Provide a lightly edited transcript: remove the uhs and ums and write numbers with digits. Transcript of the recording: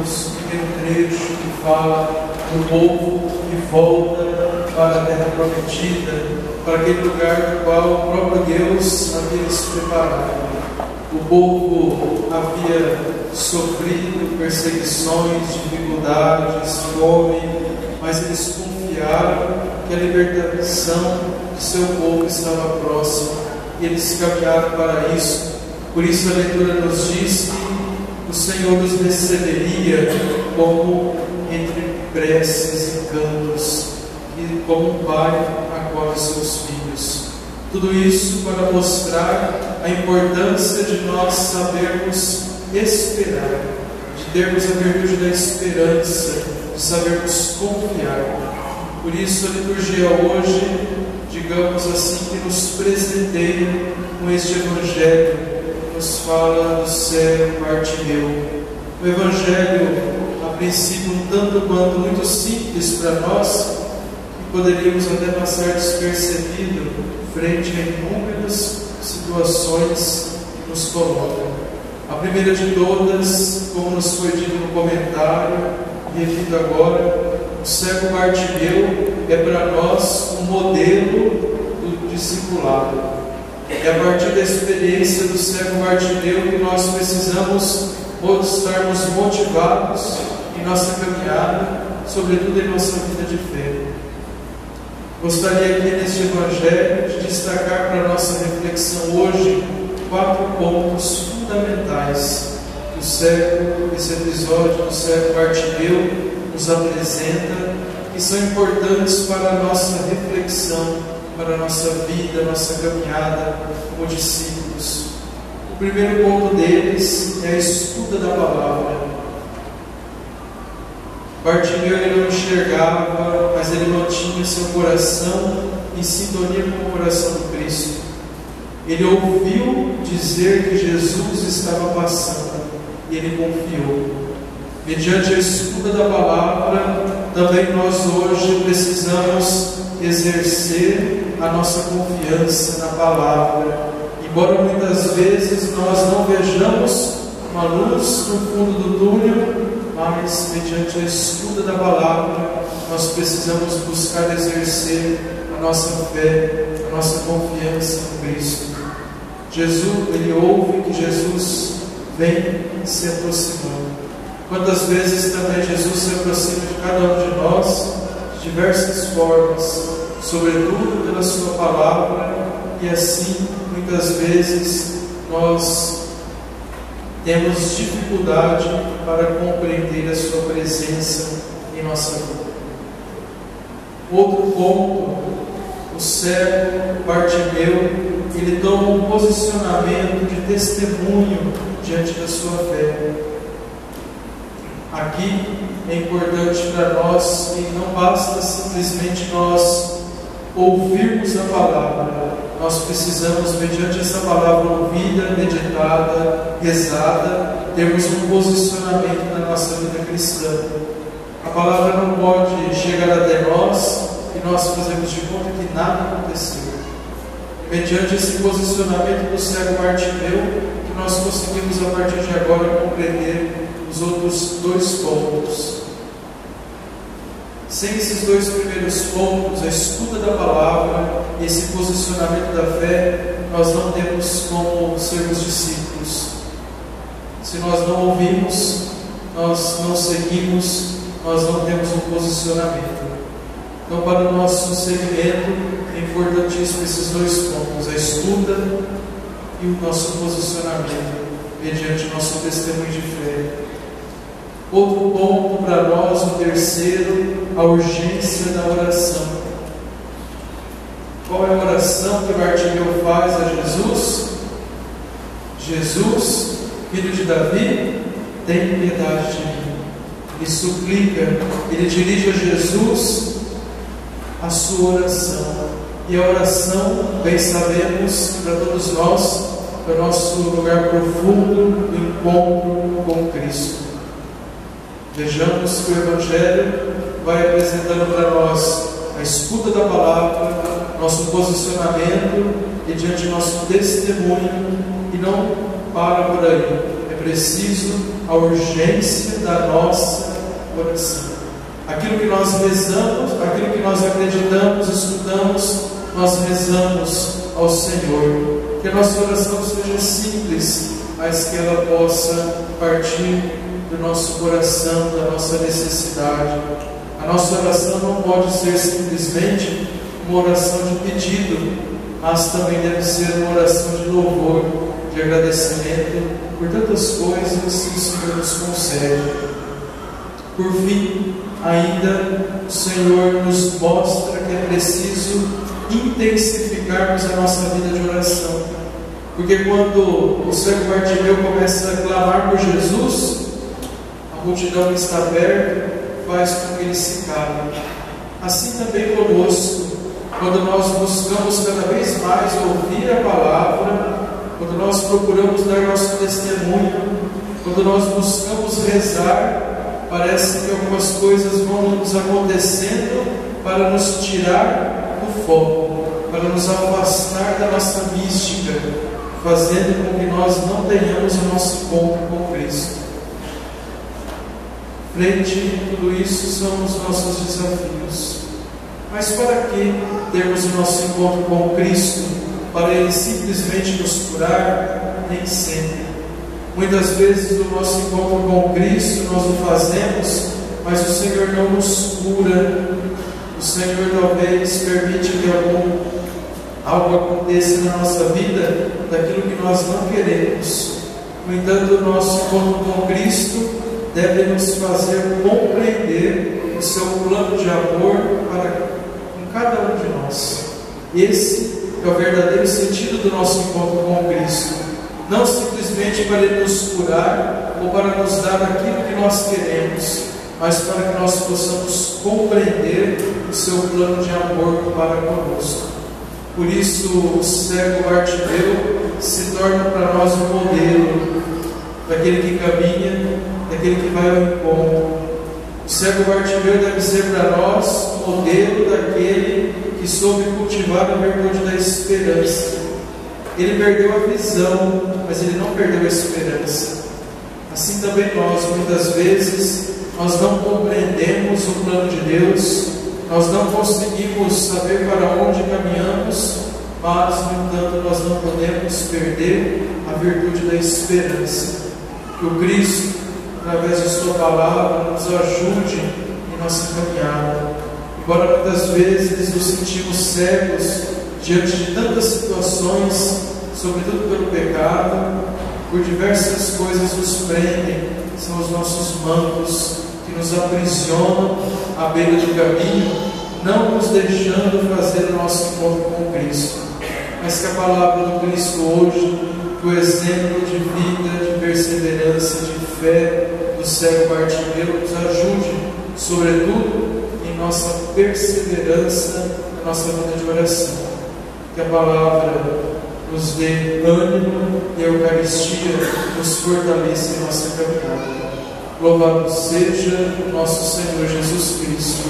lemos um pequeno trecho que fala do povo que volta para a terra prometida, para aquele lugar do qual o próprio Deus havia se preparado. O povo havia sofrido perseguições, dificuldades, fome, mas eles confiaram que a libertação de seu povo estava próxima e eles caminharam para isso. Por isso a leitura nos diz que o Senhor nos receberia como entre preces e cantos, e como um pai acolhe seus filhos. Tudo isso para mostrar a importância de nós sabermos esperar, de termos a virtude da esperança, de sabermos confiar. Por isso a liturgia hoje, digamos assim, que nos presenteia com este Evangelho, que nos fala do cego Bartimeu. O Evangelho, a princípio, um tanto quanto muito simples para nós, que poderíamos até passar despercebido frente a inúmeras situações que nos colocam. A primeira de todas, como nos foi dito no comentário, e repito agora, o cego Bartimeu é para nós um modelo do discipulado. É a partir da experiência do cego Bartimeu que nós precisamos estarmos motivados em nossa caminhada, sobretudo em nossa vida de fé. Gostaria aqui neste Evangelho de destacar para a nossa reflexão hoje 4 pontos fundamentais que esse episódio do cego Bartimeu nos apresenta, que são importantes para a nossa reflexão, para a nossa vida, a nossa caminhada como discípulos. O primeiro ponto deles é a escuta da palavra. Bartimeu ele não enxergava, mas ele mantinha seu coração em sintonia com o coração do Cristo. Ele ouviu dizer que Jesus estava passando e ele confiou. Mediante a escuta da palavra, também nós hoje precisamos exercer a nossa confiança na palavra. Embora muitas vezes nós não vejamos uma luz no fundo do túnel, mas mediante a escuta da palavra, nós precisamos buscar exercer a nossa fé, a nossa confiança em Cristo. Jesus, ele ouve que Jesus vem se aproximando. Quantas vezes também Jesus se aproxima de cada um de nós, de diversas formas, sobretudo pela sua palavra, e assim, muitas vezes, nós temos dificuldade para compreender a sua presença em nossa vida. Outro ponto, o cego Bartimeu, ele toma um posicionamento de testemunho diante da sua fé. Aqui é importante para nós que não basta simplesmente nós ouvirmos a palavra, nós precisamos, mediante essa palavra ouvida, meditada, rezada, termos um posicionamento na nossa vida cristã. A palavra não pode chegar até nós e nós fazemos de conta que nada aconteceu. Mediante esse posicionamento do cego Bartimeu, que nós conseguimos a partir de agora compreender os outros 2 pontos. Sem esses 2 primeiros pontos, a escuta da palavra e esse posicionamento da fé, nós não temos como sermos discípulos. Se nós não ouvimos, nós não seguimos, nós não temos um posicionamento. Então, para o nosso segmento, é importantíssimo esses 2 pontos, a escuta e o nosso posicionamento, mediante o nosso testemunho de fé. Outro ponto para nós, o terceiro, a urgência da oração. Qual é a oração que Bartimeu faz a Jesus? Jesus, filho de Davi, tem piedade de mim. Ele suplica, ele dirige a Jesus a sua oração. E a oração, bem sabemos, para todos nós, é o nosso lugar profundo do encontro com Cristo. Vejamos que o Evangelho vai apresentando para nós a escuta da palavra, nosso posicionamento e diante do nosso testemunho, e não para por aí. É preciso a urgência da nossa oração. Aquilo que nós rezamos, aquilo que nós acreditamos, estudamos, nós rezamos ao Senhor. Que a nossa oração seja simples, mas que ela possa partir do nosso coração, da nossa necessidade. A nossa oração não pode ser simplesmente uma oração de pedido, mas também deve ser uma oração de louvor, de agradecimento por tantas coisas que o Senhor nos concede. Por fim, ainda o Senhor nos mostra que é preciso intensificarmos a nossa vida de oração. Porque quando o cego Bartimeu começa a clamar por Jesus, a multidão que está perto faz com que ele se cale. Assim também conosco, quando nós buscamos cada vez mais ouvir a palavra, quando nós procuramos dar nosso testemunho, quando nós buscamos rezar, parece que algumas coisas vão nos acontecendo para nos tirar do foco, para nos afastar da nossa mística, fazendo com que nós não tenhamos o nosso encontro com Cristo. Frente a tudo isso são os nossos desafios. Mas para que termos o nosso encontro com Cristo? Para Ele simplesmente nos curar? Nem sempre. Muitas vezes o nosso encontro com Cristo nós o fazemos, mas o Senhor não nos cura. O Senhor talvez permite que algo aconteça na nossa vida daquilo que nós não queremos. No entanto, o nosso encontro com Cristo deve nos fazer compreender o seu plano de amor para com cada um de nós. Esse é o verdadeiro sentido do nosso encontro com Cristo. Não simplesmente para Ele nos curar ou para nos dar aquilo que nós queremos, mas para que nós possamos compreender o seu plano de amor para conosco. Por isso, o cego Bartimeu se torna para nós um modelo daquele que caminha, daquele que vai ao encontro. O cego Bartimeu deve ser para nós um modelo daquele que soube cultivar a virtude da esperança. Ele perdeu a visão, mas ele não perdeu a esperança. Assim também nós, muitas vezes, nós não compreendemos o plano de Deus, nós não conseguimos saber para onde caminhamos, mas, no entanto, nós não podemos perder a virtude da esperança. Que o Cristo, através de Sua palavra, nos ajude em nossa caminhada. Embora muitas vezes nos sentimos cegos diante de tantas situações, sobretudo pelo pecado, por diversas coisas nos prendem, são os nossos mantos que nos aprisionam à beira do caminho, não nos deixando fazer o nosso encontro com Cristo. Mas que a palavra do Cristo hoje, que o exemplo de vida, de perseverança, de fé do cego Bartimeu nos ajude, sobretudo em nossa perseverança, na nossa vida de oração. Que a palavra nos dê ânimo e a Eucaristia nos fortaleça em nossa caminhada. Louvado seja o nosso Senhor Jesus Cristo.